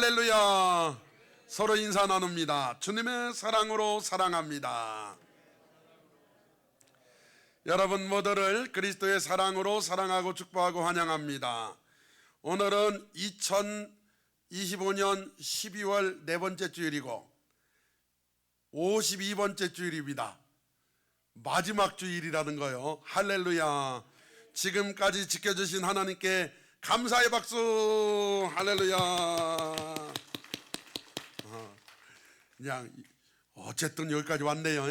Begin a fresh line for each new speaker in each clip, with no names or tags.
할렐루야. 서로 인사 나눕니다. 주님의 사랑으로 사랑합니다. 여러분 모두를 그리스도의 사랑으로 사랑하고 축복하고 환영합니다. 오늘은 2025년 12월 네 번째 주일이고 52번째 주일입니다. 마지막 주일이라는 거요. 할렐루야. 지금까지 지켜주신 하나님께 감사의 박수. 할렐루야. 그냥 어쨌든 여기까지 왔네요.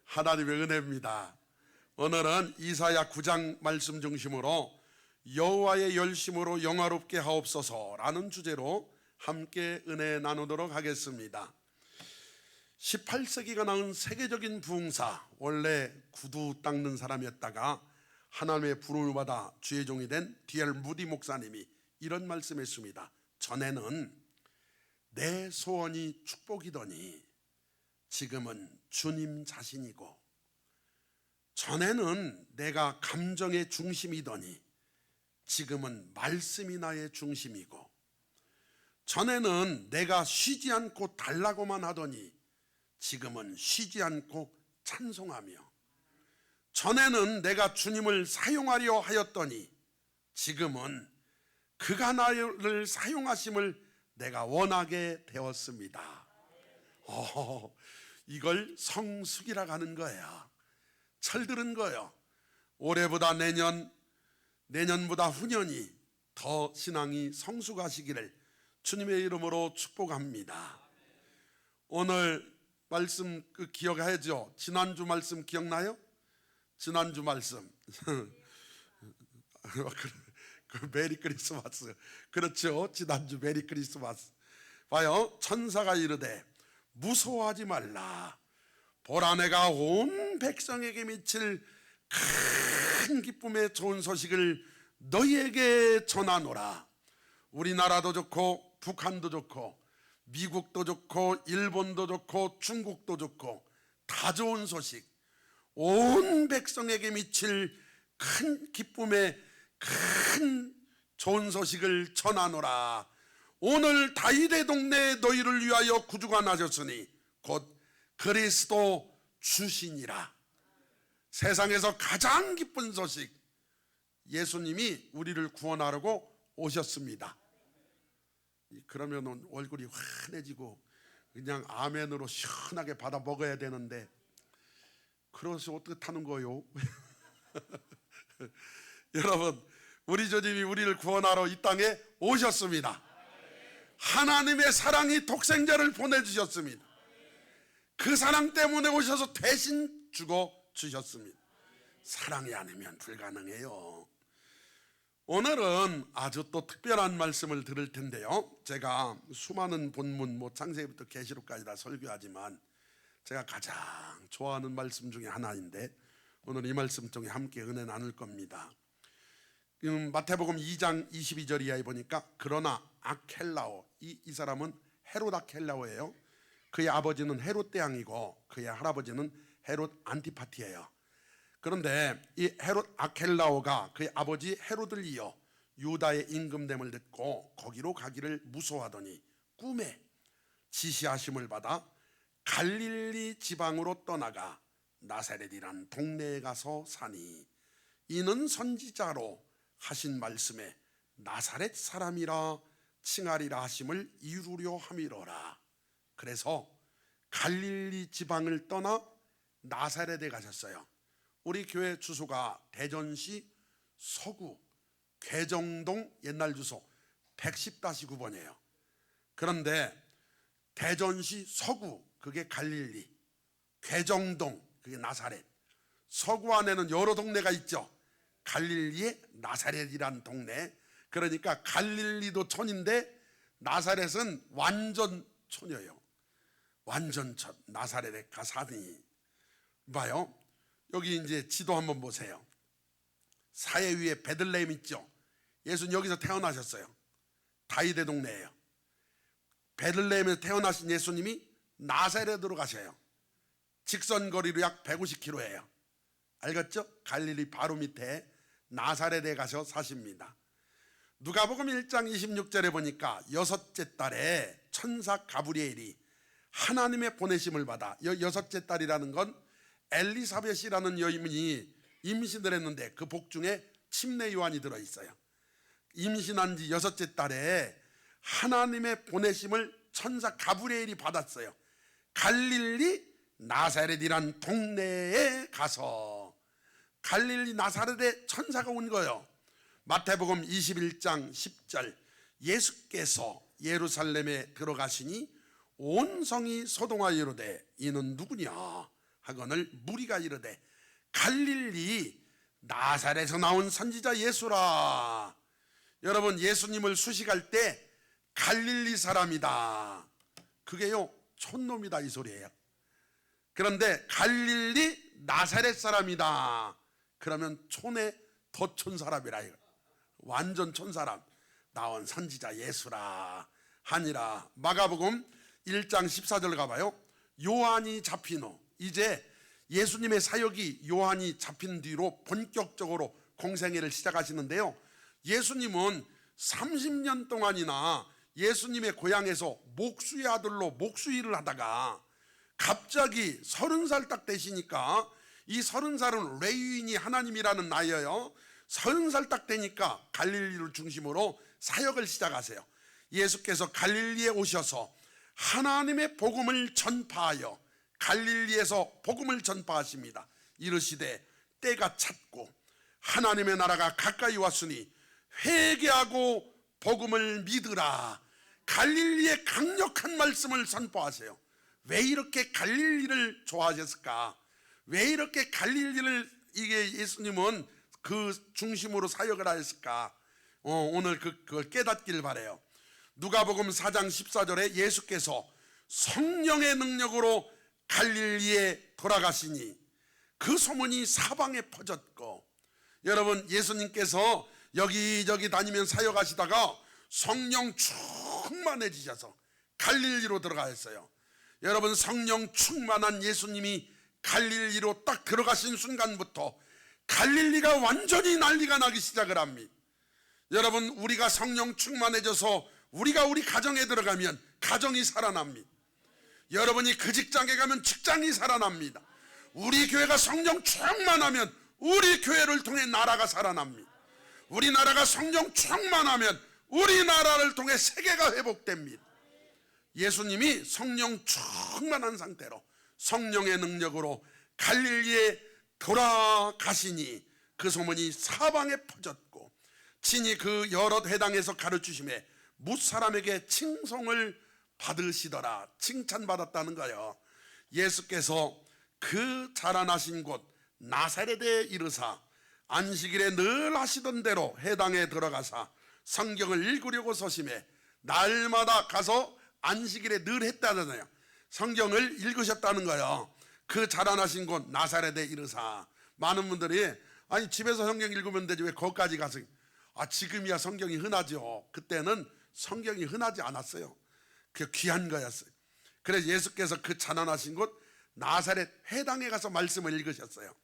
하나님의 은혜입니다. 오늘은 이사야 9장 말씀 중심으로 여호와의 열심으로 영화롭게 하옵소서라는 주제로 함께 은혜 나누도록 하겠습니다. 18세기가 낳은 세계적인 부흥사, 원래 구두 닦는 사람이었다가 하나님의 부름을 받아 주의 종이 된 D.L. 무디 목사님이 이런 말씀했습니다. 전에는 내 소원이 축복이더니 지금은 주님 자신이고, 전에는 내가 감정의 중심이더니 지금은 말씀이 나의 중심이고, 전에는 내가 쉬지 않고 달라고만 하더니 지금은 쉬지 않고 찬송하며, 전에는 내가 주님을 사용하려 하였더니 지금은 그가 나를 사용하심을 내가 원하게 되었습니다. 이걸 성숙이라고 하는 거예요. 철들은 거예요. 올해보다 내년보다 후년이 더 신앙이 성숙하시기를 주님의 이름으로 축복합니다. 오늘 말씀 기억하죠? 지난주 말씀 기억나요? 지난주 말씀 메리 크리스마스. 그렇죠. 지난주 메리 크리스마스. 봐요. 천사가 이르되 무서워하지 말라. 보라, 내가 온 백성에게 미칠 큰 기쁨의 좋은 소식을 너희에게 전하노라. 우리나라도 좋고 북한도 좋고 미국도 좋고 일본도 좋고 중국도 좋고 다 좋은 소식, 온 백성에게 미칠 큰 기쁨의 큰 좋은 소식을 전하노라. 오늘 다윗의 동네에 너희를 위하여 구주가 나셨으니 곧 그리스도 주시니라. 세상에서 가장 기쁜 소식, 예수님이 우리를 구원하려고 오셨습니다. 그러면 얼굴이 환해지고 그냥 아멘으로 시원하게 받아 먹어야 되는데, 그래서 어떻게 타는 거요? 여러분, 우리 주님이 우리를 구원하러 이 땅에 오셨습니다. 하나님의 사랑이 독생자를 보내주셨습니다. 그 사랑 때문에 오셔서 대신 죽어 주셨습니다. 사랑이 아니면 불가능해요. 오늘은 아주 또 특별한 말씀을 들을 텐데요. 제가 수많은 본문, 창세기부터 계시록까지 다 설교하지만 제가 가장 좋아하는 말씀 중에 하나인데, 오늘 이 말씀 중에 함께 은혜 나눌 겁니다. 마태복음 2장 22절 이하에 보니까, 그러나 아켈라오, 이 사람은 헤롯 아켈라오예요. 그의 아버지는 헤롯 대왕이고 그의 할아버지는 헤롯 안티파티예요. 그런데 이 헤롯 아켈라오가 그의 아버지 헤롯을 이어 유다의 임금됨을 듣고 거기로 가기를 무서워하더니 꿈에 지시하심을 받아 갈릴리 지방으로 떠나가 나사렛이란 동네에 가서 사니, 이는 선지자로 하신 말씀에 나사렛 사람이라 칭하리라 하심을 이루려 함이로라. 그래서 갈릴리 지방을 떠나 나사렛에 가셨어요. 우리 교회 주소가 대전시 서구 괴정동, 옛날 주소 110-9번이에요. 그런데 대전시 서구, 그게 갈릴리, 괴정동, 그게 나사렛. 서구 안에는 여러 동네가 있죠. 갈릴리에 나사렛이란 동네. 그러니까 갈릴리도 촌인데 나사렛은 완전 촌이에요. 완전 촌. 나사렛에 가사니. 봐요. 여기 이제 지도 한번 보세요. 사해 위에 베들레헴 있죠. 예수는 여기서 태어나셨어요. 다윗의 동네예요. 베들레헴에서 태어나신 예수님이 나사렛으로 가셔요. 직선거리로 약 150km예요. 알겠죠? 갈릴리 바로 밑에 나사렛에 가서 사십니다. 누가복음 1장 26절에 보니까 여섯째 달에 천사 가브리엘이 하나님의 보내심을 받아, 여섯째 달이라는 건 엘리사벳이라는 여인이 임신을 했는데 그 복중에 침례 요한이 들어있어요. 임신한 지 여섯째 달에 하나님의 보내심을 천사 가브리엘이 받았어요. 갈릴리 나사렛이란 동네에 가서, 갈릴리 나사렛에 천사가 온 거예요. 마태복음 21장 10절, 예수께서 예루살렘에 들어가시니 온 성이 소동하여 이르되 이는 누구냐 하거늘 무리가 이르되 갈릴리 나사렛에서 나온 선지자 예수라. 여러분, 예수님을 수식할 때 갈릴리 사람이다, 그게요 촌놈이다 이 소리예요. 그런데 갈릴리 나사렛 사람이다 그러면 촌에 더 촌 사람이라, 이거 완전 촌 사람, 나온 선지자 예수라 하니라. 마가복음 1장 14절 가봐요. 요한이 잡힌 후, 이제 예수님의 사역이 요한이 잡힌 뒤로 본격적으로 공생애를 시작하시는데요, 예수님은 30년 동안이나 예수님의 고향에서 목수의 아들로 목수일을 하다가 갑자기 30살 딱 되시니까, 이 30살은 레위인이 하나님이라는 나이예요. 30살 딱 되니까 갈릴리를 중심으로 사역을 시작하세요. 예수께서 갈릴리에 오셔서 하나님의 복음을 전파하여 갈릴리에서 복음을 전파하십니다. 이르시되 때가 찼고 하나님의 나라가 가까이 왔으니 회개하고 복음을 믿으라. 갈릴리의 강력한 말씀을 선포하세요. 왜 이렇게 갈릴리를 좋아하셨을까? 왜 이렇게 갈릴리를, 이게 예수님은 그 중심으로 사역을 하였을까? 오늘 그걸 깨닫길 바래요. 누가복음 4장 14절에 예수께서 성령의 능력으로 갈릴리에 돌아가시니 그 소문이 사방에 퍼졌고, 여러분, 예수님께서 여기저기 다니면 사역하시다가 성령 충만해지셔서 갈릴리로 들어가셨어요. 여러분, 성령 충만한 예수님이 갈릴리로 딱 들어가신 순간부터 갈릴리가 완전히 난리가 나기 시작을 합니다. 여러분, 우리가 성령 충만해져서 우리가 우리 가정에 들어가면 가정이 살아납니다. 여러분이 그 직장에 가면 직장이 살아납니다. 우리 교회가 성령 충만하면 우리 교회를 통해 나라가 살아납니다. 우리나라가 성령 충만하면 우리나라를 통해 세계가 회복됩니다. 예수님이 성령 충만한 상태로 성령의 능력으로 갈릴리에 돌아가시니 그 소문이 사방에 퍼졌고, 친히 그 여러 회당에서 가르치심에 무사람에게 칭송을 받으시더라. 칭찬받았다는 거예요. 예수께서 그 자라나신 곳 나사렛에 이르사 안식일에 늘 하시던 대로 회당에 들어가사 성경을 읽으려고 서심해, 날마다 가서 안식일에 늘 했다잖아요. 성경을 읽으셨다는 거예요. 그 자라나신 곳 나사렛에 이르사. 많은 분들이 아니 집에서 성경 읽으면 되지 왜 거기까지 가서, 지금이야 성경이 흔하죠. 그때는 성경이 흔하지 않았어요. 그 귀한 거였어요. 그래서 예수께서 그 자라나신 곳 나사렛 회당에 가서 말씀을 읽으셨어요.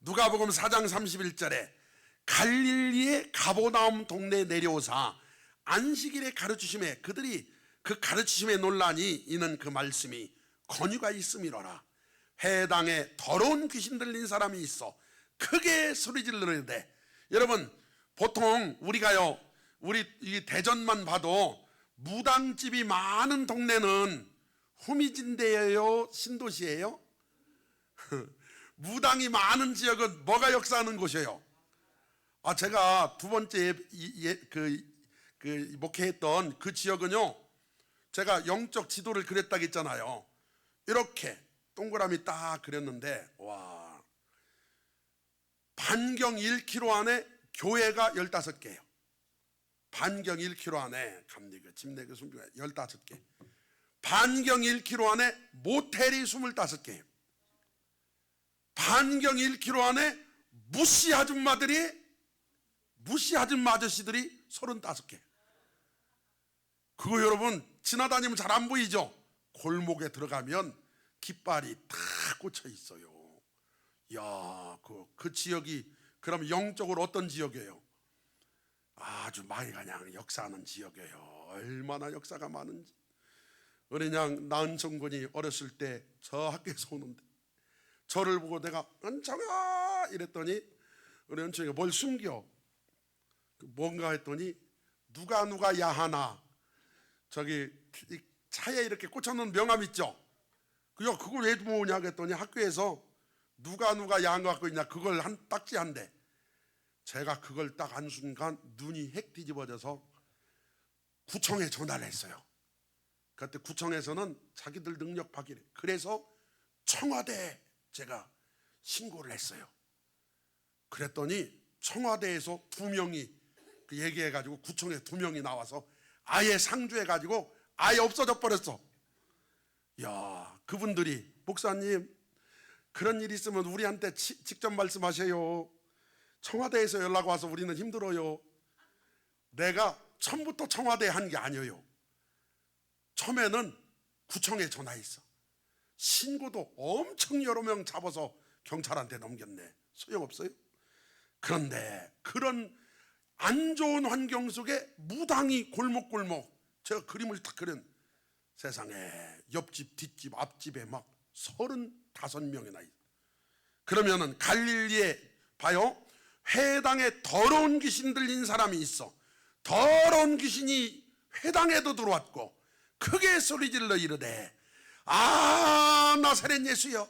누가복음 4장 31절에 갈릴리의 가버나움 동네에 내려오사 안식일에 가르치심에 그들이 그 가르치심에 논란이 이는 그 말씀이 권유가 있음이로라. 회당에 더러운 귀신 들린 사람이 있어 크게 소리질르는데, 여러분 보통 우리가요, 우리 이 대전만 봐도 무당집이 많은 동네는 후미진대예요, 신도시예요? 무당이 많은 지역은 뭐가 역사하는 곳이에요? 제가 두 번째 목회했던 그 지역은요, 제가 영적 지도를 그렸다고 했잖아요. 이렇게 동그라미 딱 그렸는데, 와, 반경 1km 안에 교회가 15개예요. 반경 1km 안에 감리교, 침례교, 순교회 15개. 반경 1km 안에 모텔이 25개예요. 반경 1km 안에 무시 아줌마 아저씨들이 35개. 그거 여러분 지나다니면 잘 안 보이죠? 골목에 들어가면 깃발이 다 꽂혀 있어요. 야, 그 지역이 그럼 영적으로 어떤 지역이에요? 아주 많이 그냥 역사하는 지역이에요. 얼마나 역사가 많은지. 우리 그냥 나은성군이 어렸을 때 저 학교에서 오는데 저를 보고 내가 은청아 이랬더니 우리 은청이가 뭘 숨겨 뭔가 했더니 누가 야하나 저기 차에 이렇게 꽂혀놓은 명함 있죠. 그걸 왜 모으냐 했더니 학교에서 누가 야한 거 갖고 있냐 그걸 한 딱지 한대. 제가 그걸 딱 한 순간 눈이 핵 뒤집어져서 구청에 전화를 했어요. 그때 구청에서는 자기들 능력 발휘래. 그래서 청와대에 제가 신고를 했어요. 그랬더니 청와대에서 2명이 얘기해가지고 구청에 2명이 나와서 아예 상주해가지고 아예 없어져 버렸어. 야, 그분들이 목사님 그런 일 있으면 우리한테 직접 말씀하세요. 청와대에서 연락 와서 우리는 힘들어요. 내가 처음부터 청와대에 한 게 아니에요. 처음에는 구청에 전화했어. 신고도 엄청 여러 명 잡아서 경찰한테 넘겼네. 소용없어요. 그런데 그런 안 좋은 환경 속에 무당이 골목골목 제가 그림을 딱 그린 세상에 옆집 뒷집 앞집에 막 35명이나 있어. 그러면은 갈릴리에 봐요. 회당에 더러운 귀신 들린 사람이 있어. 더러운 귀신이 회당에도 들어왔고 크게 소리질러 이르되 아 나사렛 예수여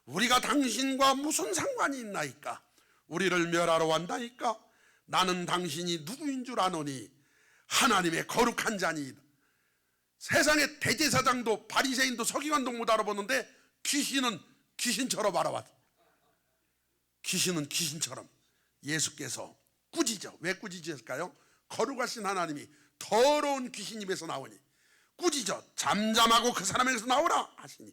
우리가 당신과 무슨 상관이 있나이까. 우리를 멸하러 왔나이까. 나는 당신이 누구인 줄 아노니 하나님의 거룩한 자니이다. 세상에 대제사장도 바리새인도 서기관도 못 알아보는데 귀신은 귀신처럼 알아봤어. 귀신은 귀신처럼. 예수께서 꾸짖어. 왜 꾸짖었을까요? 거룩하신 하나님이 더러운 귀신 입에서 나오니 꾸짖어 잠잠하고 그 사람에게서 나오라 하시니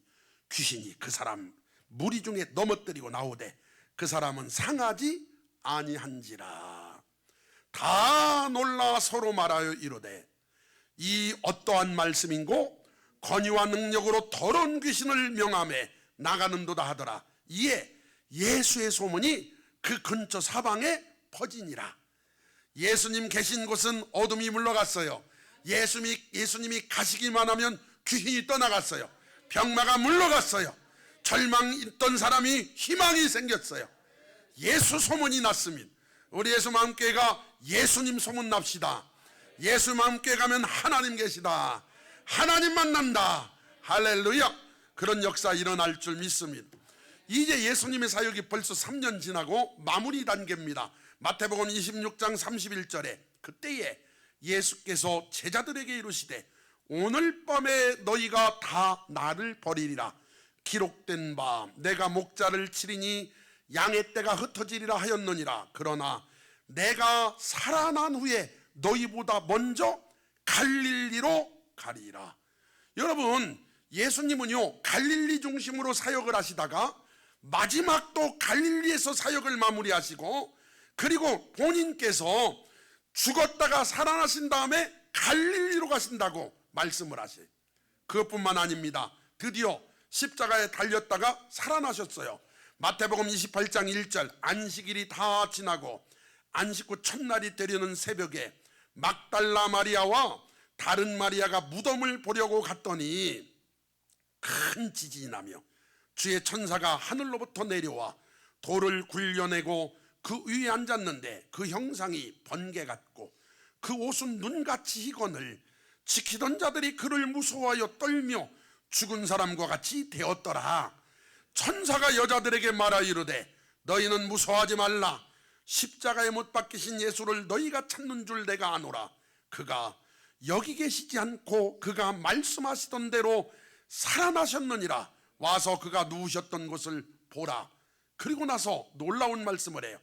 귀신이 그 사람 무리 중에 넘어뜨리고 나오되 그 사람은 상하지 아니한지라. 다 놀라 서로 말하여 이르되 이 어떠한 말씀인고 권위와 능력으로 더러운 귀신을 명함에 나가는도다 하더라. 이에 예수의 소문이 그 근처 사방에 퍼지니라. 예수님 계신 곳은 어둠이 물러갔어요. 예수님이 가시기만 하면 귀신이 떠나갔어요. 병마가 물러갔어요. 절망 있던 사람이 희망이 생겼어요. 예수 소문이 났습니다. 우리 예수마음교회가 예수님 소문 납시다. 예수마음교회 가면 하나님 계시다. 하나님 만난다. 할렐루야. 그런 역사 일어날 줄 믿습니다. 이제 예수님의 사역이 벌써 3년 지나고 마무리 단계입니다. 마태복음 26장 31절에 그때에 예수께서 제자들에게 이르시되 오늘 밤에 너희가 다 나를 버리리라. 기록된 바 내가 목자를 치리니 양의 떼가 흩어지리라 하였느니라. 그러나 내가 살아난 후에 너희보다 먼저 갈릴리로 가리라. 여러분 예수님은요 갈릴리 중심으로 사역을 하시다가 마지막 또 갈릴리에서 사역을 마무리하시고 그리고 본인께서 죽었다가 살아나신 다음에 갈릴리로 가신다고 말씀을 하세요. 그것뿐만 아닙니다. 드디어 십자가에 달렸다가 살아나셨어요. 마태복음 28장 1절 안식일이 다 지나고 안식 후 첫날이 되려는 새벽에 막달라 마리아와 다른 마리아가 무덤을 보려고 갔더니 큰 지진이 나며 주의 천사가 하늘로부터 내려와 돌을 굴려내고 그 위에 앉았는데 그 형상이 번개 같고 그 옷은 눈같이 희건을 지키던 자들이 그를 무서워하여 떨며 죽은 사람과 같이 되었더라. 천사가 여자들에게 말하 이르되 너희는 무서워하지 말라. 십자가에 못 박히신 예수를 너희가 찾는 줄 내가 아노라. 그가 여기 계시지 않고 그가 말씀하시던 대로 살아나셨느니라. 와서 그가 누우셨던 곳을 보라. 그리고 나서 놀라운 말씀을 해요.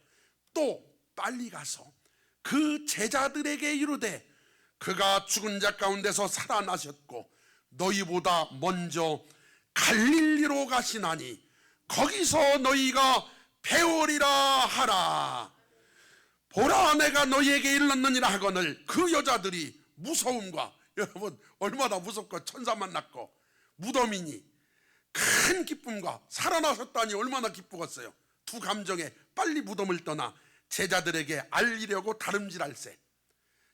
또 빨리 가서 그 제자들에게 이르되 그가 죽은 자 가운데서 살아나셨고 너희보다 먼저 갈릴리로 가시나니 거기서 너희가 배우리라 하라. 보라 내가 너희에게 일렀느니라 하거늘 그 여자들이 무서움과 여러분 얼마나 무섭고 천사 만났고 무덤이니 큰 기쁨과 살아나셨다니 얼마나 기쁘겠어요. 두 감정에 빨리 무덤을 떠나 제자들에게 알리려고 다름질할세.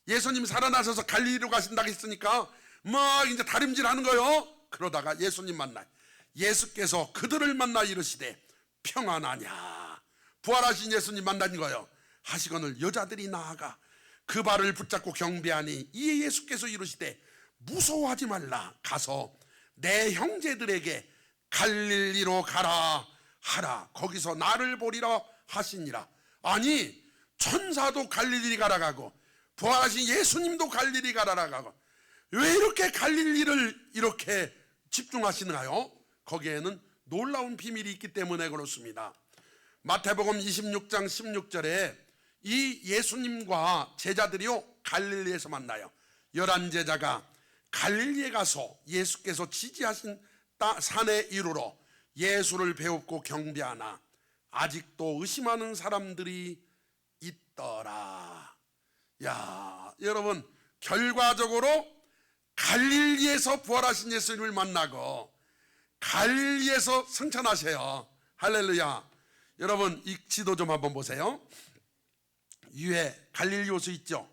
예수님 살아나셔서 갈릴리로 가신다고 했으니까 막 이제 다림질하는 거요. 그러다가 예수님 만나, 예수께서 그들을 만나 이르시되 평안하냐. 부활하신 예수님 만난 거요. 하시거늘 여자들이 나아가 그 발을 붙잡고 경배하니 이에 예수께서 이르시되 무서워하지 말라. 가서 내 형제들에게 갈릴리로 가라 하라. 거기서 나를 보리라 하시니라. 아니, 천사도 갈릴리 가라 가고 부활하신 예수님도 갈릴리 가라 가고 왜 이렇게 갈릴리를 이렇게 집중하시나요? 거기에는 놀라운 비밀이 있기 때문에 그렇습니다. 마태복음 26장 16절에 이 예수님과 제자들이요 갈릴리에서 만나요. 11제자가 갈릴리에 가서 예수께서 지지하신 산에 이르러 예수를 배웁고 경배하나 아직도 의심하는 사람들이 있더라. 야, 여러분, 결과적으로 갈릴리에서 부활하신 예수님을 만나고 갈릴리에서 승천하세요. 할렐루야. 여러분, 이 지도 좀 한번 보세요. 위에 갈릴리 호수 있죠?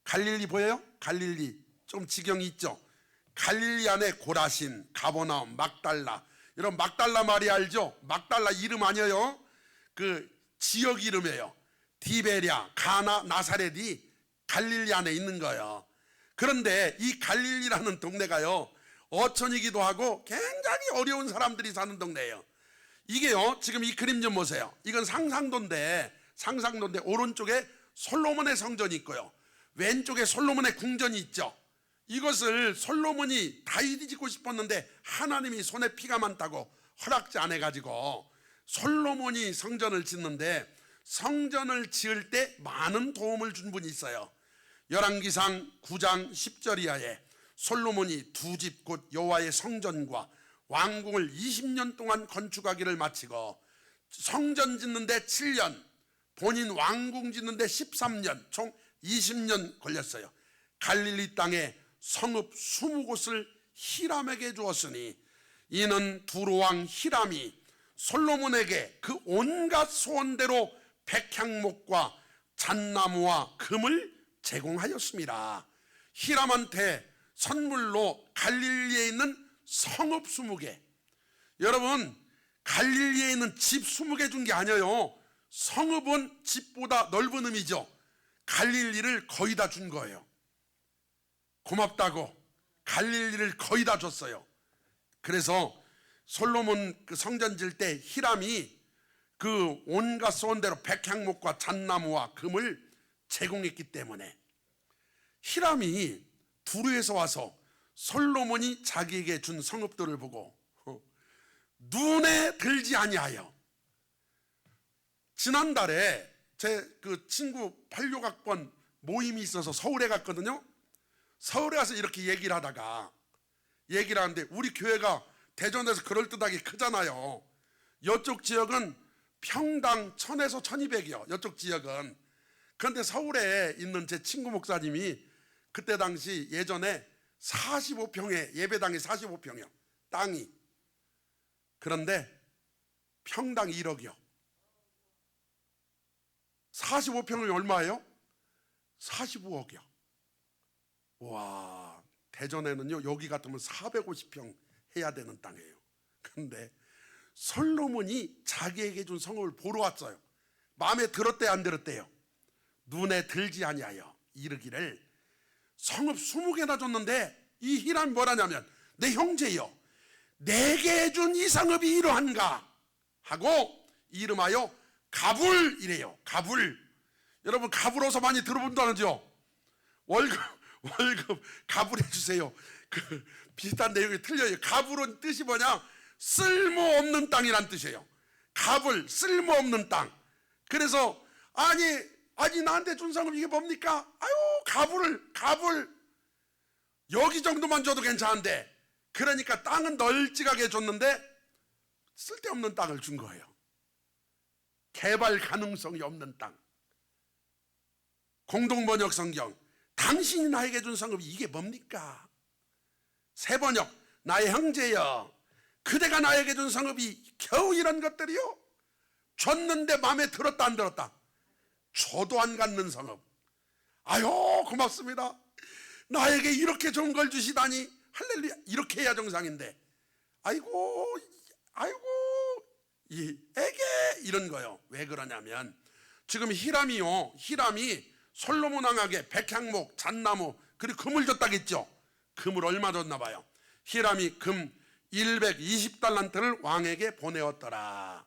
갈릴리 보여요? 갈릴리 좀 지경이 있죠? 갈릴리 안에 고라신, 가버나움, 막달라, 여러분 막달라 마리아 알죠? 막달라 이름 아니에요? 그 지역 이름이에요. 디베랴, 가나, 나사렛이 갈릴리 안에 있는 거예요. 그런데 이 갈릴리라는 동네가요 어촌이기도 하고 굉장히 어려운 사람들이 사는 동네예요. 이게요, 지금 이 그림 좀 보세요. 이건 상상도인데 오른쪽에 솔로몬의 성전이 있고요, 왼쪽에 솔로몬의 궁전이 있죠. 이것을 솔로몬이 다윗이 짓고 싶었는데 하나님이 손에 피가 많다고 허락지 안 해가지고 솔로몬이 성전을 짓는데, 성전을 지을 때 많은 도움을 준 분이 있어요. 열왕기상 9장 10절 이하에 솔로몬이 두 집 곧 여호와의 성전과 왕궁을 20년 동안 건축하기를 마치고 성전 짓는데 7년, 본인 왕궁 짓는데 13년, 총 20년 걸렸어요. 갈릴리 땅에 성읍 20곳을 히람에게 주었으니 이는 두로왕 히람이 솔로몬에게 그 온갖 소원대로 백향목과 잣나무와 금을 제공하였습니다. 히람한테 선물로 갈릴리에 있는 성읍 20개, 여러분 갈릴리에 있는 집 20개 준 게 아니에요. 성읍은 집보다 넓은 의미죠. 갈릴리를 거의 다 준 거예요. 고맙다고 갈릴리를 거의 다 줬어요. 그래서 솔로몬 그 성전 질 때 히람이 그 온갖 소원대로 백향목과 잣나무와 금을 제공했기 때문에 히람이 두루에서 와서 솔로몬이 자기에게 준 성읍들을 보고 눈에 들지 아니하여, 지난달에 제 그 친구 86학번 모임이 있어서 서울에 갔거든요. 서울에 가서 이렇게 얘기를 하는데 우리 교회가 대전에서 그럴듯하게 크잖아요. 이쪽 지역은 평당 1000에서 1200이요. 이쪽 지역은. 그런데 서울에 있는 제 친구 목사님이 그때 당시 예전에 45평에 예배당이 45평이요. 땅이. 그런데 평당 1억이요. 45평이 얼마예요? 45억이요. 와, 대전에는요 여기 같으면 450평 해야 되는 땅이에요. 그런데 솔로몬이 자기에게 준 성읍을 보러 왔어요. 마음에 들었대요, 안 들었대요? 눈에 들지 아니하여 이르기를 성읍 20개나 줬는데 이 히람이 뭐라냐면 내 형제여, 내게 준 이 성읍이 이러한가 하고 이름하여 가불이래요. 가불. 여러분 가불어서 많이 들어본다는죠. 월급 가불해 주세요. 그 비슷한 내용이 틀려요. 가불은 뜻이 뭐냐? 쓸모없는 땅이란 뜻이에요. 가불, 쓸모없는 땅. 그래서 아니 나한테 준 성읍 이게 뭡니까? 아유 가불 여기 정도만 줘도 괜찮은데, 그러니까 땅은 널찍하게 줬는데 쓸데없는 땅을 준 거예요. 개발 가능성이 없는 땅. 공동번역 성경, 당신이 나에게 준 성읍이 이게 뭡니까? 새번역, 나의 형제여, 그대가 나에게 준 성읍이 겨우 이런 것들이요? 줬는데 마음에 들었다 안 들었다? 줘도 안 갖는 성읍. 아유 고맙습니다. 나에게 이렇게 좋은 걸 주시다니 할렐루야. 이렇게 해야 정상인데 아이고 에게 이런 거요. 왜 그러냐면 지금 히람이요, 히람이 솔로몬 왕에게 백향목, 잣나무 그리고 금을 줬다겠죠. 금을 얼마 줬나 봐요. 히람이 금 120달란트를 왕에게 보내었더라.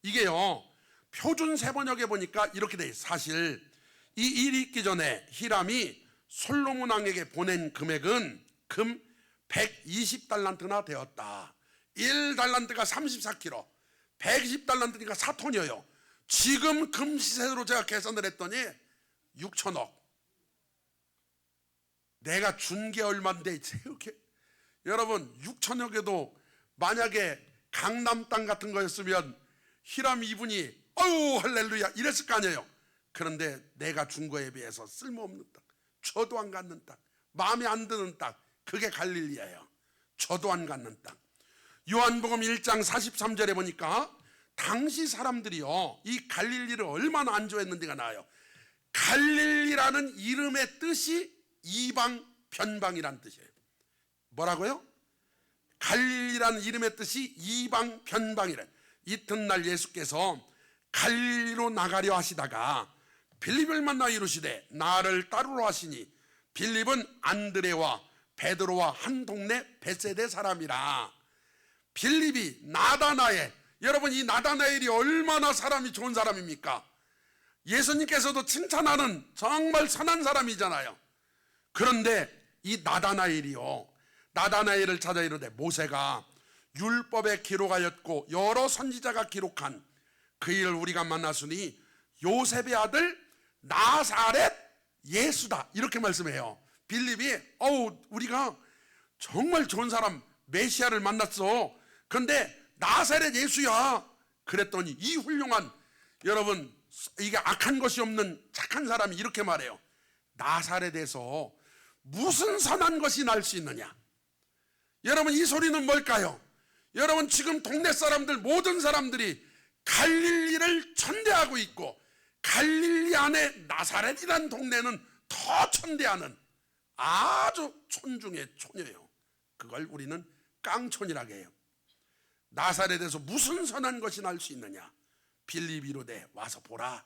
이게요 표준 세번역에 보니까 이렇게 돼 있어요. 사실 이 일이 있기 전에 히람이 솔로몬 왕에게 보낸 금액은 금 120달란트나 되었다. 1달란트가 34kg, 120달란트니까 4톤이에요. 지금 금 시세로 제가 계산을 했더니 6천억. 내가 준 게 얼마인데 이렇게 여러분 6천억에도 만약에 강남 땅 같은 거였으면 히람 이분이 어유 할렐루야 이랬을 거 아니에요. 그런데 내가 준 거에 비해서 쓸모없는 땅, 저도 안 갖는 땅, 마음에 안 드는 땅, 그게 갈릴리예요. 저도 안 갖는 땅. 요한복음 1장 43절에 보니까 당시 사람들이요 이 갈릴리를 얼마나 안 좋아했는지가 나와요. 갈릴리라는 이름의 뜻이 이방 변방이란 뜻이에요. 뭐라고요? 갈릴리라는 이름의 뜻이 이방 변방이래. 이튿날 예수께서 갈릴리로 나가려 하시다가 빌립을 만나 이르시되 나를 따르러 하시니 빌립은 안드레와 베드로와 한 동네 벳세대 사람이라. 빌립이 나다나엘, 여러분 이 나다나엘이 얼마나 사람이 좋은 사람입니까? 예수님께서도 칭찬하는 정말 선한 사람이잖아요. 그런데 이 나다나엘이요, 나다나엘을 찾아 이르되 모세가 율법에 기록하였고 여러 선지자가 기록한 그 일을 우리가 만났으니 요셉의 아들 나사렛 예수다 이렇게 말씀해요. 빌립이 우리가 정말 좋은 사람 메시아를 만났어. 그런데 나사렛 예수야 그랬더니 이 훌륭한, 여러분 이게 악한 것이 없는 착한 사람이 이렇게 말해요. 나사렛에서 무슨 선한 것이 날 수 있느냐. 여러분 이 소리는 뭘까요? 여러분 지금 동네 사람들 모든 사람들이 갈릴리를 천대하고 있고 갈릴리 안에 나사렛이라는 동네는 더 천대하는 아주 촌 중에 촌이에요. 그걸 우리는 깡촌이라고 해요. 나사렛에서 무슨 선한 것이 날 수 있느냐. 빌립이 이르되 와서 보라.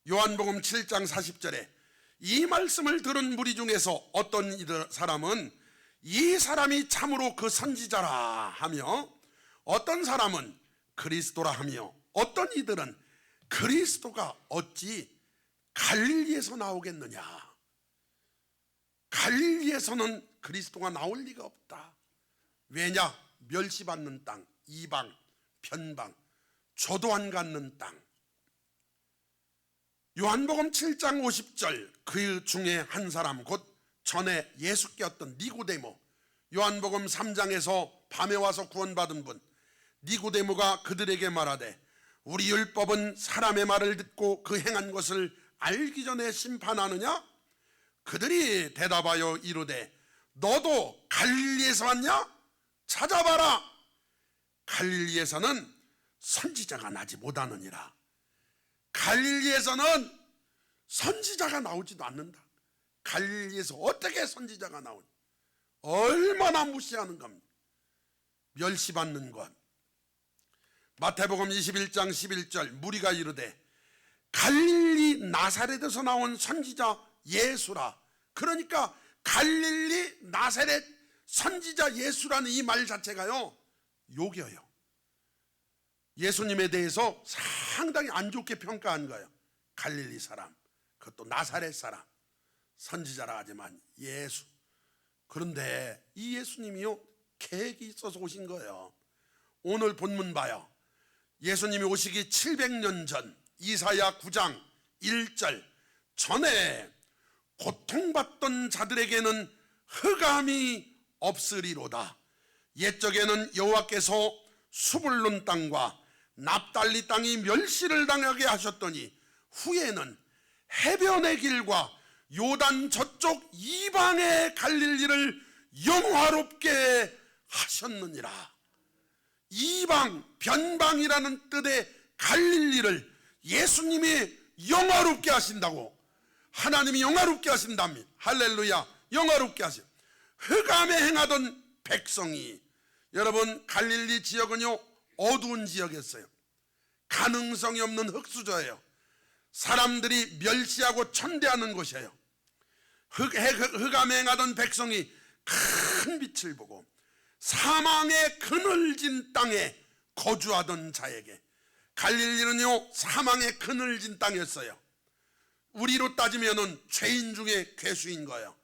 요한복음 7장 40절에 이 말씀을 들은 무리 중에서 어떤 사람은 이 사람이 참으로 그 선지자라 하며 어떤 사람은 그리스도라 하며 어떤 이들은 그리스도가 어찌 갈릴리에서 나오겠느냐. 갈릴리에서는 그리스도가 나올 리가 없다. 왜냐? 멸시받는 땅, 이방, 변방, 저도 안 갖는 땅. 요한복음 7장 50절 그 중에 한 사람 곧 전에 예수께 왔던 니고데모, 요한복음 3장에서 밤에 와서 구원받은 분 니고데모가 그들에게 말하되 우리 율법은 사람의 말을 듣고 그 행한 것을 알기 전에 심판하느냐? 그들이 대답하여 이르되 너도 갈릴리에서 왔냐? 찾아봐라. 갈릴리에서는 선지자가 나지 못하느니라. 갈릴리에서는 선지자가 나오지도 않는다. 갈릴리에서 어떻게 선지자가 나오냐. 얼마나 무시하는 겁니다. 멸시받는 것. 마태복음 21장 11절 무리가 이르되 갈릴리 나사렛에서 나온 선지자 예수라. 그러니까 갈릴리 나사렛 선지자 예수라는 이 말 자체가요 욕이에요. 예수님에 대해서 상당히 안 좋게 평가한 거예요. 갈릴리 사람, 그것도 나사렛 사람, 선지자라 하지만 예수. 그런데 이 예수님이요 계획이 있어서 오신 거예요. 오늘 본문 봐요. 예수님이 오시기 700년 전 이사야 9장 1절 전에 고통받던 자들에게는 흑암이 없으리로다. 옛적에는 여호와께서 수불론 땅과 납달리 땅이 멸시를 당하게 하셨더니 후에는 해변의 길과 요단 저쪽 이방의 갈릴리를 영화롭게 하셨느니라. 이방, 변방이라는 뜻의 갈릴리를 예수님이 영화롭게 하신다고. 하나님이 영화롭게 하신답니다. 할렐루야. 영화롭게 하신 흑암에 행하던 백성이, 여러분 갈릴리 지역은요 어두운 지역이었어요. 가능성이 없는 흙수저예요. 사람들이 멸시하고 천대하는 곳이에요. 흑암에 행하던 백성이 큰 빛을 보고 사망의 그늘진 땅에 거주하던 자에게, 갈릴리는요 사망의 그늘진 땅이었어요. 우리로 따지면은 죄인 중에 괴수인 거예요.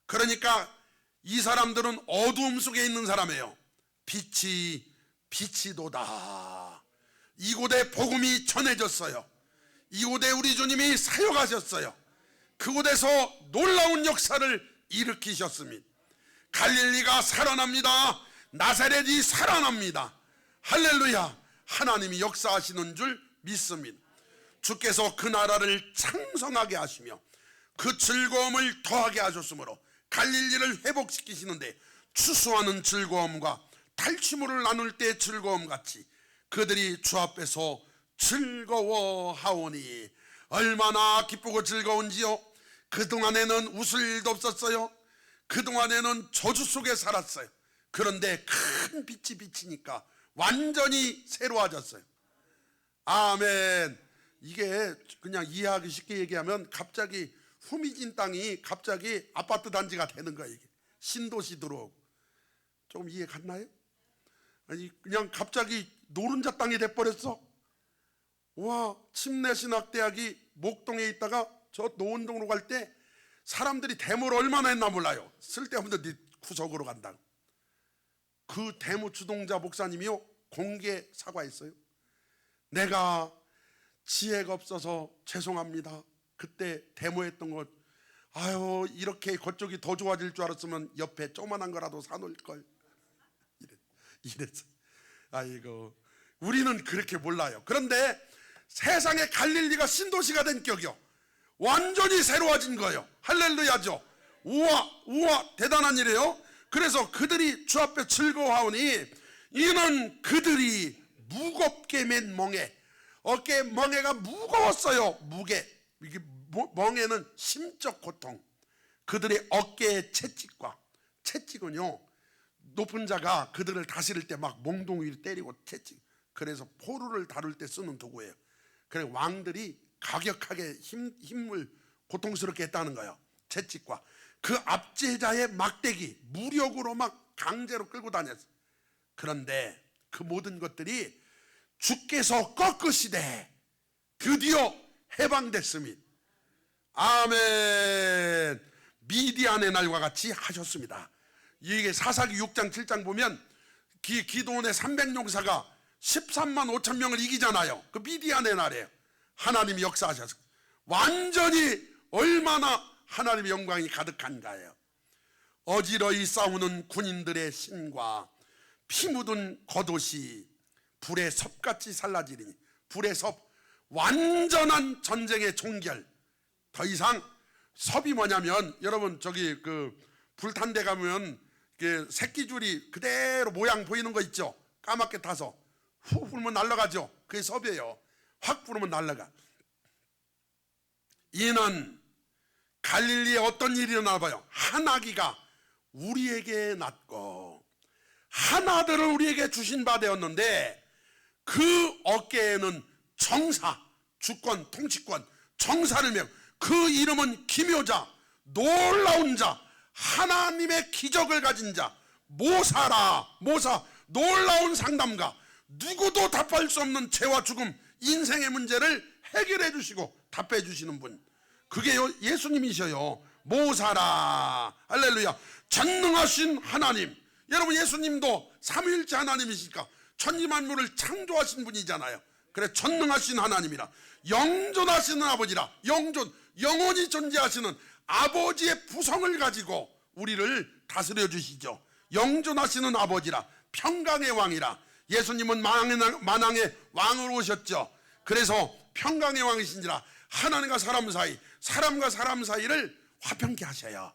그러니까 이 사람들은 어두움 속에 있는 사람이에요. 빛이 도다. 이곳에 복음이 전해졌어요. 이곳에 우리 주님이 사역하셨어요. 그곳에서 놀라운 역사를 일으키셨습니다. 갈릴리가 살아납니다. 나사렛이 살아납니다. 할렐루야. 하나님이 역사하시는 줄 믿습니다. 주께서 그 나라를 창성하게 하시며 그 즐거움을 더하게 하셨으므로 갈릴리를 회복시키시는데 추수하는 즐거움과 탈취물을 나눌 때 즐거움 같이 그들이 주 앞에서 즐거워하오니 얼마나 기쁘고 즐거운지요. 그동안에는 웃을 일도 없었어요. 그동안에는 저주 속에 살았어요. 그런데 큰 빛이 비치니까 완전히 새로워졌어요. 아멘. 이게 그냥 이해하기 쉽게 얘기하면 갑자기 후미진 땅이 갑자기 아파트 단지가 되는 거예요. 이게 신도시 들어오고. 조금 이해 갔나요? 아니 그냥 갑자기 노른자 땅이 돼버렸어. 와, 침례신학대학이 목동에 있다가 저 노원동으로 갈 때 사람들이 데모를 얼마나 했나 몰라요. 쓸데없는 네 구석으로 간다. 그 데모 주동자 목사님이요 공개 사과했어요. 내가 지혜가 없어서 죄송합니다. 그때 데모했던 것, 아유 이렇게 그쪽이 더 좋아질 줄 알았으면 옆에 조그만한 거라도 사놓을 걸. 이랬어. 아이고, 우리는 그렇게 몰라요. 그런데 세상에 갈릴리가 신도시가 된 격이요. 완전히 새로워진 거예요. 할렐루야죠. 우와 대단한 일이에요. 그래서 그들이 주 앞에 즐거워하오니 이는 그들이 무겁게 맨 멍에, 어깨 멍에가 무거웠어요. 무게, 이게 멍에는 심적 고통. 그들의 어깨의 채찍과, 채찍은요 높은 자가 그들을 다스릴 때 막 몽둥이를 때리고 채찍, 그래서 포로를 다룰 때 쓰는 도구예요. 그래 왕들이 가격하게 힘을 고통스럽게 했다는 거예요. 채찍과 그 압제자의 막대기, 무력으로 막 강제로 끌고 다녔어요. 그런데 그 모든 것들이 주께서 꺾으시되 드디어 해방됐습니다. 아멘. 미디안의 날과 같이 하셨습니다. 이게 사사기 6장 7장 보면 기도원의 300용사가 13만 5천 명을 이기잖아요. 그 미디안의 날이에요. 하나님이 역사하셔서 완전히 얼마나 하나님의 영광이 가득한가요. 어지러이 싸우는 군인들의 신과 피 묻은 겉옷이 불의 섭같이 살라지리니, 불의 섭, 완전한 전쟁의 종결. 더 이상 섭이 뭐냐면, 여러분 저기 그 불탄 데 가면 새끼줄이 그대로 모양 보이는 거 있죠. 까맣게 타서 후 불면 날아가죠. 그게 섭이에요. 확 불으면 날아가. 이는 갈릴리에 어떤 일이 일어나 봐요. 한 아기가 우리에게 낳고 한 아들을 우리에게 주신 바 되었는데 그 어깨에는 정사, 주권, 통치권, 정사를 메고 그 이름은 기묘자, 놀라운 자, 하나님의 기적을 가진 자, 모사라. 모사, 놀라운 상담가, 누구도 답할 수 없는 죄와 죽음, 인생의 문제를 해결해 주시고 답해 주시는 분, 그게 예수님이셔요. 모사라. 할렐루야. 전능하신 하나님. 여러분 예수님도 삼위일체 하나님이시니까 천지만물을 창조하신 분이잖아요. 그래, 전능하신 하나님이라, 영존하시는 아버지라, 영원히 존재하시는 아버지의 부성을 가지고 우리를 다스려 주시죠. 영존하시는 아버지라, 평강의 왕이라. 예수님은 만왕의 왕으로 오셨죠. 그래서 평강의 왕이신지라 하나님과 사람 사이, 사람과 사람 사이를 화평케 하셔요.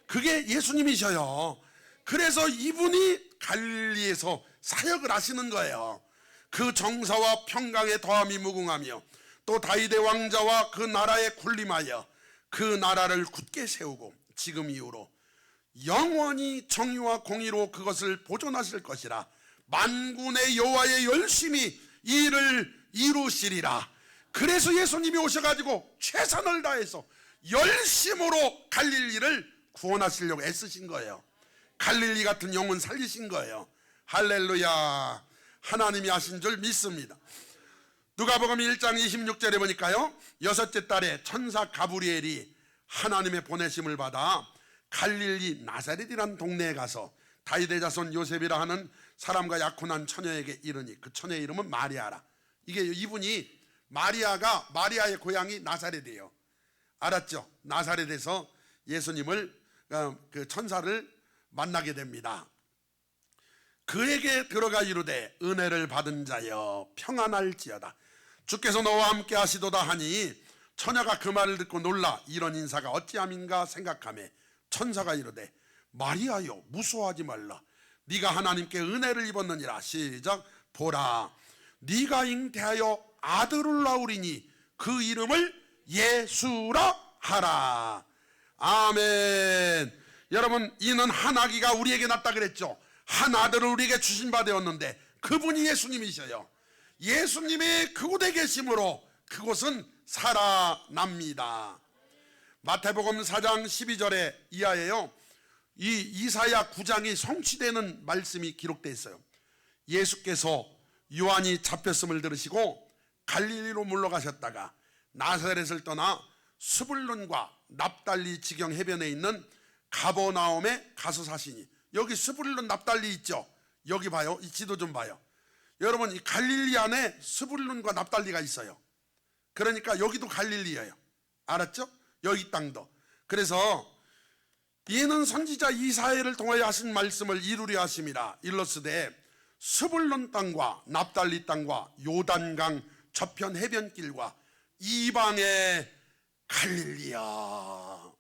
그게 예수님이셔요. 그래서 이분이 갈릴리에서 사역을 하시는 거예요. 그 정사와 평강의 더함이 무궁하며 또 다윗의 왕자와 그 나라에 군림하여 그 나라를 굳게 세우고 지금 이후로 영원히 정의와 공의로 그것을 보존하실 것이라. 만군의 여호와의 열심히 이 일을 이루시리라. 그래서 예수님이 오셔가지고 최선을 다해서 열심으로 갈릴리를 구원하시려고 애쓰신 거예요. 갈릴리 같은 영혼 살리신 거예요. 할렐루야. 하나님이 하신 줄 믿습니다. 누가복음 1장 26절에 보니까요, 여섯째 달에 천사 가브리엘이 하나님의 보내심을 받아 갈릴리 나사렛이란 동네에 가서 다윗의 자손 요셉이라 하는 사람과 약혼한 처녀에게 이르니, 그 처녀의 이름은 마리아라. 이분이 마리아가, 마리아의 고향이 나사렛이에요. 알았죠? 나사렛에서 예수님을, 그 천사를 만나게 됩니다. 그에게 들어가 이르되 은혜를 받은 자여 평안할지어다. 주께서 너와 함께 하시도다 하니 처녀가 그 말을 듣고 놀라 이런 인사가 어찌함인가 생각하며 천사가 이르되 마리아여 무서워하지 말라. 네가 하나님께 은혜를 입었느니라. 시작. 보라 네가 잉태하여 아들을 낳으리니 그 이름을 예수라 하라. 아멘. 여러분, 이는 한 아기가 우리에게 낳다 그랬죠. 한 아들을 우리에게 주신 바 되었는데 그분이 예수님이셔요. 예수님이 그곳에 계심으로 그곳은 살아납니다. 마태복음 4장 12절에 이하에요, 이 이사야 9장이 성취되는 말씀이 기록되어 있어요. 예수께서 요한이 잡혔음을 들으시고 갈릴리로 물러가셨다가 나사렛을 떠나 스불론과 납달리 지경 해변에 있는 가버나움에 가서 사시니, 여기 스불론 납달리 있죠? 여기 봐요. 이 지도 좀 봐요. 여러분, 이 갈릴리 안에 스불론과 납달리가 있어요. 그러니까 여기도 갈릴리예요. 알았죠? 여기 땅도. 그래서 이는 선지자 이사야를 통하여 하신 말씀을 이루려 하심이라. 일러스되 스불론 땅과 납달리 땅과 요단강 저편 해변길과 이방의 갈릴리야.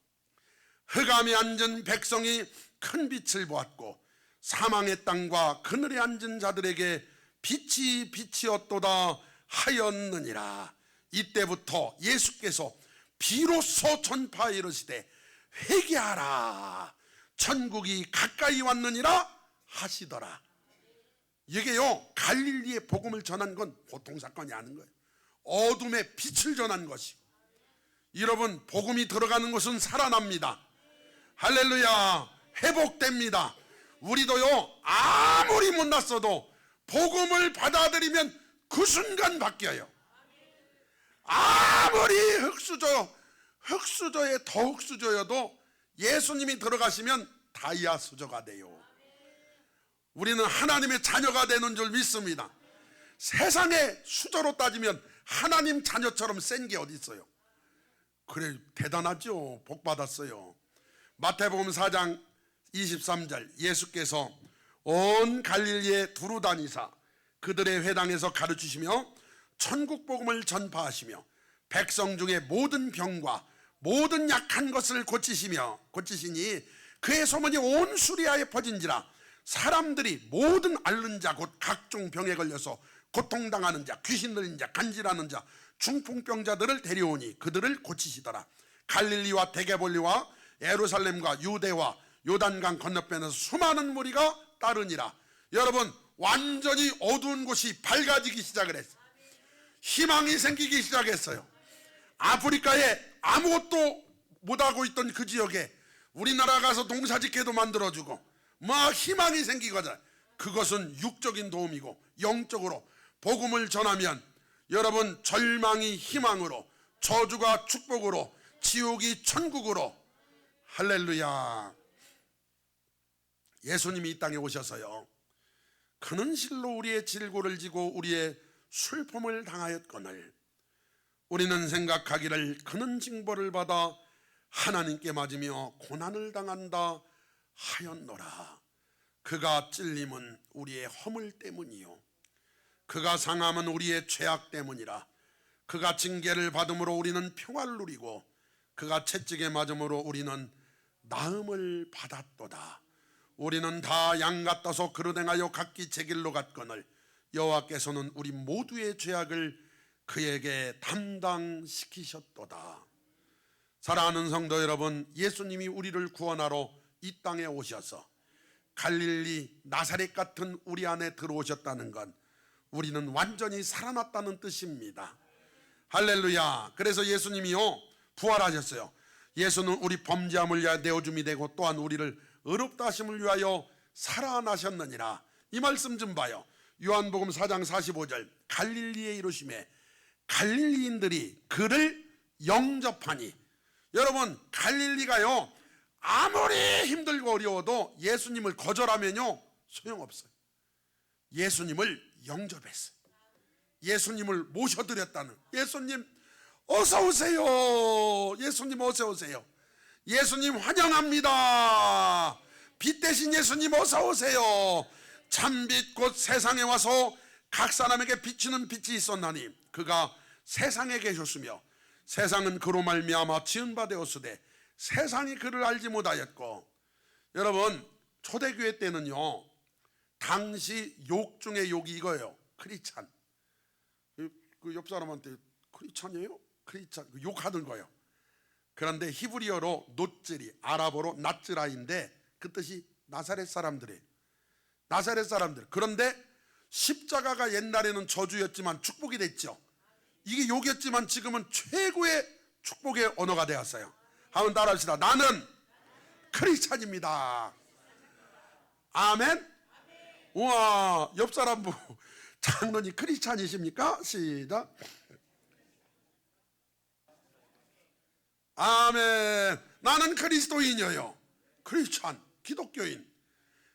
흑암에 앉은 백성이 큰 빛을 보았고 사망의 땅과 그늘에 앉은 자들에게 빛이 빛이었도다 하였느니라. 이때부터 예수께서 비로소 전파에 이르시되 회개하라 천국이 가까이 왔느니라 하시더라. 이게요, 갈릴리의 복음을 전한 건 보통 사건이 아닌 거예요. 어둠의 빛을 전한 것이. 여러분, 복음이 들어가는 것은 살아납니다. 할렐루야. 회복됩니다. 우리도요, 아무리 못났어도 복음을 받아들이면 그 순간 바뀌어요. 아무리 흙수저에 더 흙수저여도 예수님이 들어가시면 다이아 수저가 돼요. 우리는 하나님의 자녀가 되는 줄 믿습니다. 세상의 수저로 따지면 하나님 자녀처럼 센 게 어디 있어요? 그래, 대단하죠. 복 받았어요. 마태복음 4장 23절, 예수께서 온 갈릴리에 두루 다니사 그들의 회당에서 가르치시며 천국 복음을 전파하시며 백성 중에 모든 병과 모든 약한 것을 고치시니 그의 소문이 온 수리아에 퍼진지라. 사람들이 모든 앓는 자 곧 각종 병에 걸려서 고통당하는 자, 귀신 들린 자, 간질하는 자, 중풍병자들을 데려오니 그들을 고치시더라. 갈릴리와 데게볼리와 예루살렘과 유대와 요단강 건너편에서 수많은 무리가 따르니라. 여러분, 완전히 어두운 곳이 밝아지기 시작을 했어요. 희망이 생기기 시작했어요. 아프리카에 아무것도 못하고 있던 그 지역에 우리나라 가서 농사짓게도 만들어주고 막 희망이 생기거든. 그것은 육적인 도움이고 영적으로 복음을 전하면 여러분, 절망이 희망으로, 저주가 축복으로, 지옥이 천국으로. 할렐루야. 예수님이 이 땅에 오셔서요, 그는 실로 우리의 질고를 지고 우리의 슬픔을 당하였거늘 우리는 생각하기를 그는 징벌을 받아 하나님께 맞으며 고난을 당한다 하였노라. 그가 찔림은 우리의 허물 때문이요 그가 상함은 우리의 죄악 때문이라. 그가 징계를 받음으로 우리는 평화를 누리고 그가 채찍에 맞음으로 우리는 나음을 받았도다. 우리는 다 양 같아서 그릇 행하여 각기 제 길로 갔거늘 여호와께서는 우리 모두의 죄악을 그에게 담당시키셨도다. 사랑하는 성도 여러분, 예수님이 우리를 구원하러 이 땅에 오셔서 갈릴리 나사렛 같은 우리 안에 들어오셨다는 건 우리는 완전히 살아났다는 뜻입니다. 할렐루야. 그래서 예수님이요 부활하셨어요. 예수는 우리 범죄함을 위하여 내어줌이 되고 또한 우리를 의롭다 하심을 위하여 살아나셨느니라. 이 말씀 좀 봐요. 요한복음 4장 45절, 갈릴리에 이르심에 갈릴리인들이 그를 영접하니. 여러분, 갈릴리가요 아무리 힘들고 어려워도 예수님을 거절하면요 소용없어요. 예수님을 영접했어요. 예수님을 모셔드렸다는, 예수님 어서 오세요, 예수님 어서 오세요, 예수님 환영합니다, 빛 대신 예수님 어서 오세요. 참빛 곧 세상에 와서 각 사람에게 비치는 빛이 있었나니 그가 세상에 계셨으며 세상은 그로 말미암아 지은 바 되었으되 세상이 그를 알지 못하였고. 여러분, 초대교회 때는요 당시 욕 중에 욕이 이거예요. 크리찬. 그 옆 사람한테 크리찬이에요? 크리찬, 욕하는 거예요. 그런데 히브리어로 노츠리, 아랍어로 나츠라인데 그 뜻이 나사렛 사람들이에요. 나사렛 사람들. 그런데 십자가가 옛날에는 저주였지만 축복이 됐죠. 이게 욕이었지만 지금은 최고의 축복의 언어가 되었어요. 한번 따라합시다. 나는 크리스찬입니다. 아멘. 우와, 옆 사람 보고 장로님 크리스찬이십니까? 시작. 아멘. 나는 그리스도인이에요. 크리스찬, 기독교인.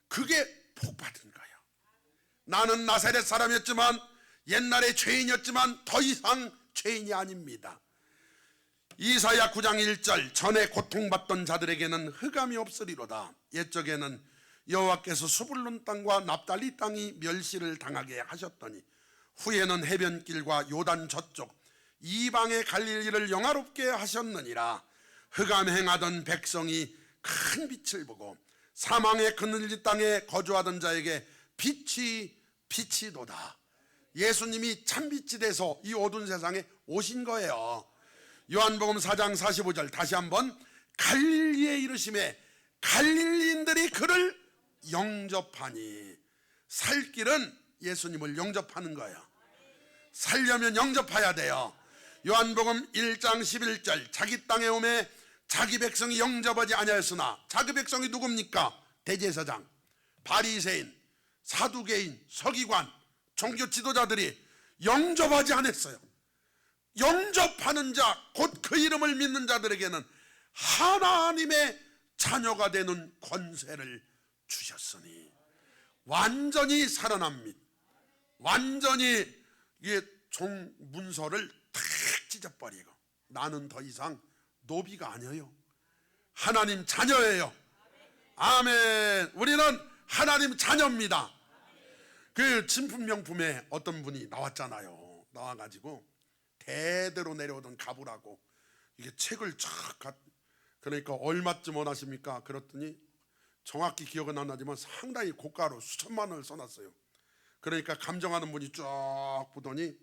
그게 복 받은 거예요. 나는 나사렛 사람이었지만 옛날에 죄인이었지만 더 이상 죄인이 아닙니다. 이사야 9장 1절, 전에 고통받던 자들에게는 흑암이 없으리로다. 옛적에는 여호와께서 수불론 땅과 납달리 땅이 멸시를 당하게 하셨더니 후에는 해변길과 요단 저쪽 이방의 갈릴리를 영화롭게 하셨느니라. 흑암 행하던 백성이 큰 빛을 보고 사망의 그늘진 땅에 거주하던 자에게 빛이 비치도다. 예수님이 참빛이 돼서 이 어두운 세상에 오신 거예요. 요한복음 4장 45절 다시 한번, 갈릴리에 이르심에 갈릴리인들이 그를 영접하니. 살 길은 예수님을 영접하는 거예요. 살려면 영접해야 돼요. 요한복음 1장 11절, 자기 땅에 오매 자기 백성이 영접하지 아니하였으나, 자기 백성이 누굽니까? 대제사장, 바리새인, 사두개인, 서기관, 종교 지도자들이 영접하지 않았어요. 영접하는 자, 곧 그 이름을 믿는 자들에게는 하나님의 자녀가 되는 권세를 주셨으니 완전히 살아납니다. 완전히 이게 종 문서를 탁 찢어버리고 나는 더 이상 노비가 아니에요. 하나님 자녀예요. 아멘. 우리는 하나님 자녀입니다. 그 진품명품에 어떤 분이 나왔잖아요. 나와가지고 대대로 내려오던 가부라고 이게 책을 쫙, 그러니까 얼마쯤 원하십니까? 그랬더니 정확히 기억은 안 나지만 상당히 고가로 수천만 원을 써놨어요. 그러니까 감정하는 분이 쫙 보더니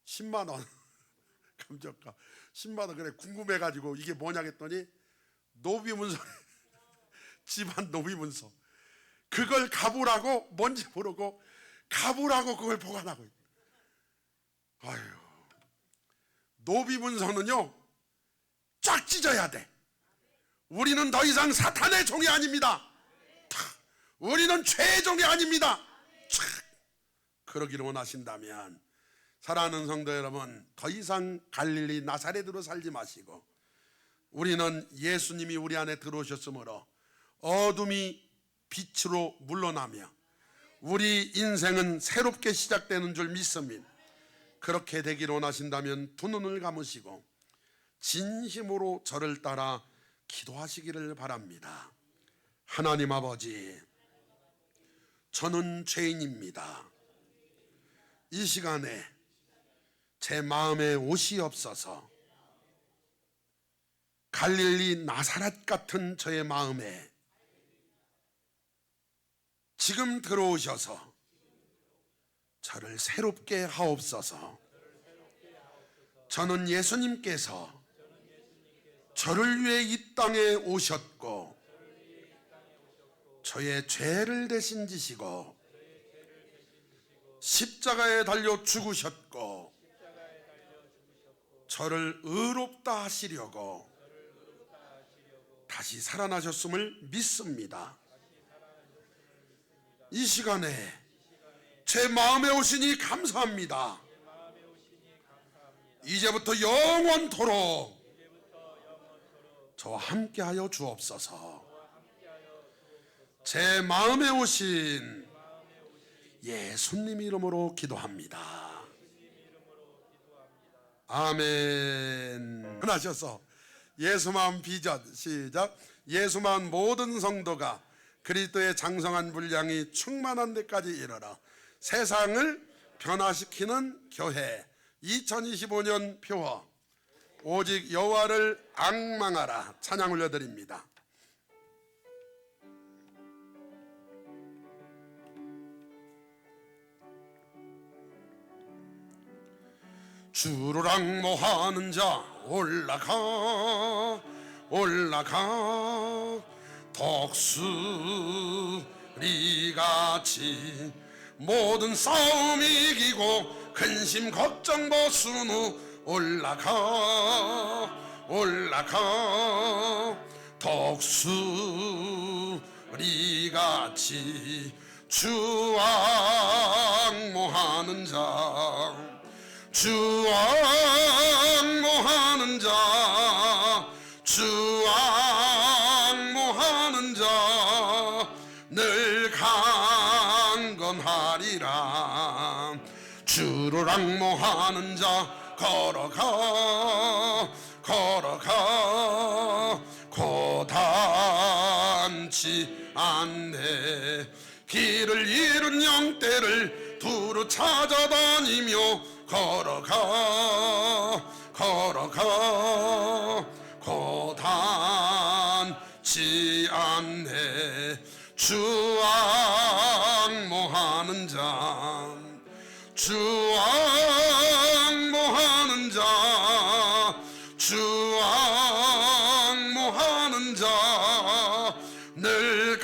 10만 원 감정가 10만 원. 그래 궁금해가지고 이게 뭐냐 했더니 노비문서 집안 노비문서. 그걸 가부라고 뭔지 모르고 가부라고 그걸 보관하고 있다. 아유, 노비문서는요 쫙 찢어야 돼. 우리는 더 이상 사탄의 종이 아닙니다. 우리는 죄의 종이 아닙니다. 그러기를 원하신다면 사랑하는 성도 여러분, 더 이상 갈릴리 나사렛으로 살지 마시고 우리는 예수님이 우리 안에 들어오셨으므로 어둠이 빛으로 물러나며 우리 인생은 새롭게 시작되는 줄 믿습니다. 그렇게 되기를 원하신다면 두 눈을 감으시고 진심으로 저를 따라 기도하시기를 바랍니다. 하나님 아버지, 저는 죄인입니다. 이 시간에 제 마음에 오시옵소서. 갈릴리 나사렛 같은 저의 마음에 지금 들어오셔서 저를 새롭게 하옵소서. 저는 예수님께서 저를 위해 이 땅에 오셨고 저의 죄를 대신 지시고 십자가에 달려 죽으셨고 저를 의롭다 하시려고 다시 살아나셨음을 믿습니다. 이 시간에 제 마음에 오시니 감사합니다. 이제부터 영원토록 저와 함께하여 주옵소서. 제 마음에 오신 예수님 이름으로 기도합니다. 아멘. 하셔서 예수만 비전 시작. 예수만 모든 성도가 그리스도의 장성한 분량이 충만한 데까지 이르러 세상을 변화시키는 교회 2025년 표어 오직 여호와를 앙망하라 찬양 올려드립니다. 주를 앙모하는 자 올라가 올라가 독수리같이 모든 싸움 이기고 근심 걱정 벗은 후 올라가 올라가 독수리같이 주 앙모하는 자 주 앙모하는 자 주 앙모하는 자 늘 강건하리라. 주를 앙모하는 자 걸어가 걸어가 고단치 않네. 길을 잃은 영떼를 두루 찾아다니며 걸어가 걸어가 고단치 않네. 주 앙모하는 자 주 앙모하는 자 주 앙모하는 자 늘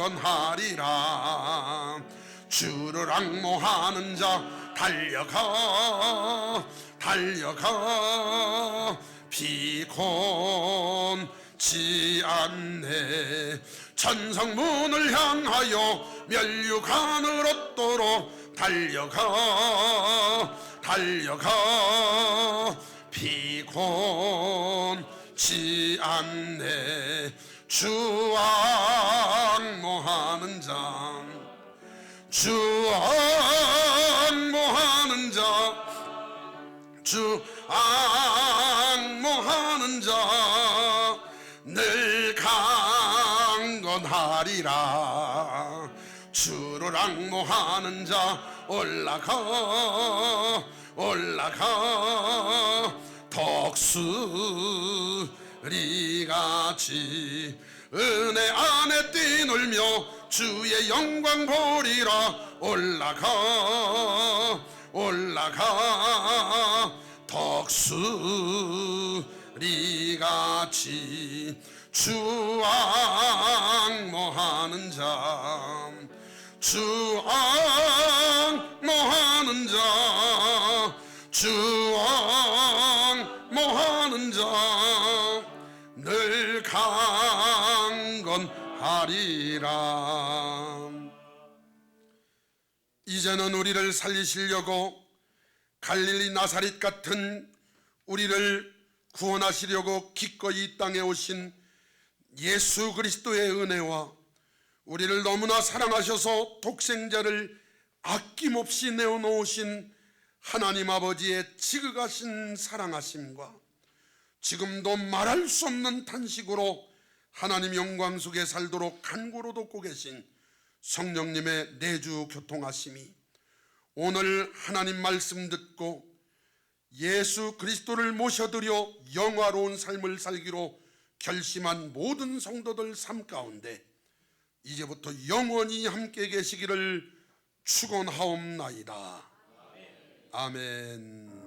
강건하리라. 주를 앙모하는 자 달려가 달려가 피곤치 않네. 천성문을 향하여 멸류관을 얻도록 달려가 달려가 피곤치 않네. 주 앙모하는 자 주 앙모하는 자 주 앙모하는 자 늘 강건하리라. 주를 앙모하는 자 올라가 올라가 독수리같이 은혜 안에 뛰놀며 주의 영광 보리라. 올라가 올라가 독수리같이 주 앙모하는 자 주 앙모하는 자 주 앙모하는 자 늘 강건하리라. 이제는 우리를 살리시려고 갈릴리 나사렛 같은 우리를 구원하시려고 기꺼이 이 땅에 오신 예수 그리스도의 은혜와 우리를 너무나 사랑하셔서 독생자를 아낌없이 내어놓으신 하나님 아버지의 지극하신 사랑하심과 지금도 말할 수 없는 탄식으로 하나님 영광 속에 살도록 간구로 돕고 계신 성령님의 내주 교통하심이 오늘 하나님 말씀 듣고 예수 그리스도를 모셔드려 영화로운 삶을 살기로 결심한 모든 성도들 삶 가운데 이제부터 영원히 함께 계시기를 축원하옵나이다. 아멘.